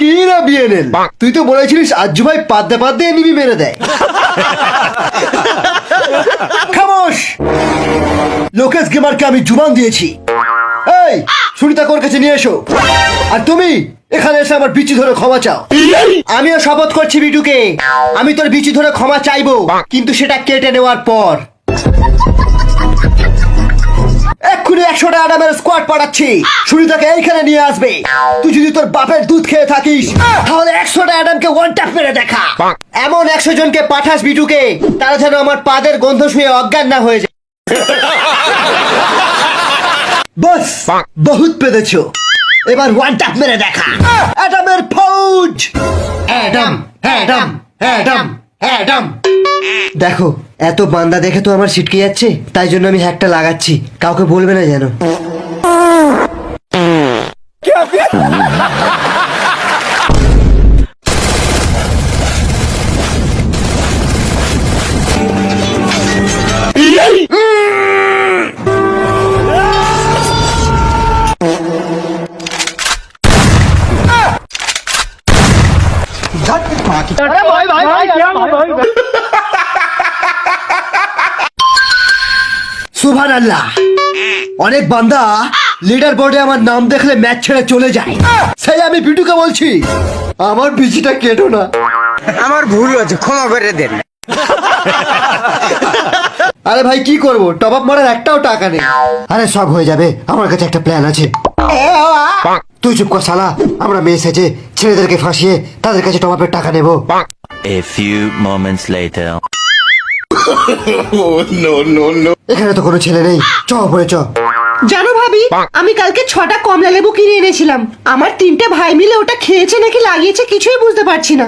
কি না বিএনএল, তুই তো বলেছিলিস আজ্জু ভাই পাদ্দে পাদ্দে এনিমি মেরে দেয়। খামোশ, লোকেশ গেমারকে আমি জুবান দিয়েছি। এই সুনিতা কোর কাছে নিয়ে এসো। আর তুমি এখানে এসে আমার বিচি ধরে ক্ষমা চাও। আমিও শপথ করছি বিটুকে, আমি তোর বিচি ধরে ক্ষমা চাইবো, কিন্তু সেটা কেটে নেওয়ার পর। এক্ষুনি 100টা অ্যাডামের স্কোয়াড পাঠাচ্ছি, সুনিতাকে এইখানে নিয়ে আসবে। তুই যদি তোর বাপের দুধ খেয়ে থাকিস তাহলে 100টা অ্যাডামকে ওয়ান ট্যাপ মেরে দেখা। এমন 100 জনকে পাঠাস বিটুকে, তারা যেন আমার পাদের গন্ধ শুয়ে অজ্ঞান না হয়ে যায়। বস বহুত পেদেছো, এবার ওয়ান ট্যাপ মেরে দেখা। অ্যাডামের ফৌজ, অ্যাডাম অ্যাডাম অ্যাডাম অ্যাডাম। দেখো এত বান্দা দেখে তো আমার ছিটকে যাচ্ছে, তাই জন্য আমি হ্যাকটা লাগাচ্ছি, কাউকে বলবে না যেন। সুবহানাল্লাহ, অনেক বান্দা লিডার বোর্ডে আমার নাম দেখলে ম্যাচ ছেড়ে চলে যায়। সেই আমি বিটুকে বলছি আমার বিচিটা কেটো না। আমার ভুল হয়েছে, ক্ষমা করে দেন। আরে ভাই কি করবো, টপ আপ মারার একটাও টাকা নেই। আরে সব হয়ে যাবে, আমার কাছে একটা প্ল্যান আছে। তুই চুপ কর শালা, আমরা মেয়ে সেজে ছেলেদেরকে ফাঁসিয়ে তাদের কাছে টপ আপের টাকা নেবো। A few moments later. এখানে তো কোনো ছেলে নেই, চ পরে চ। জানো ভাবি, আমি কালকে 6টা কমলা লেবু কিনে এনেছিলাম। আমার 3টে ভাই মিলে ওটা খেয়েছে নাকি লাগিয়েছে কিছুই বুঝতে পারছি না।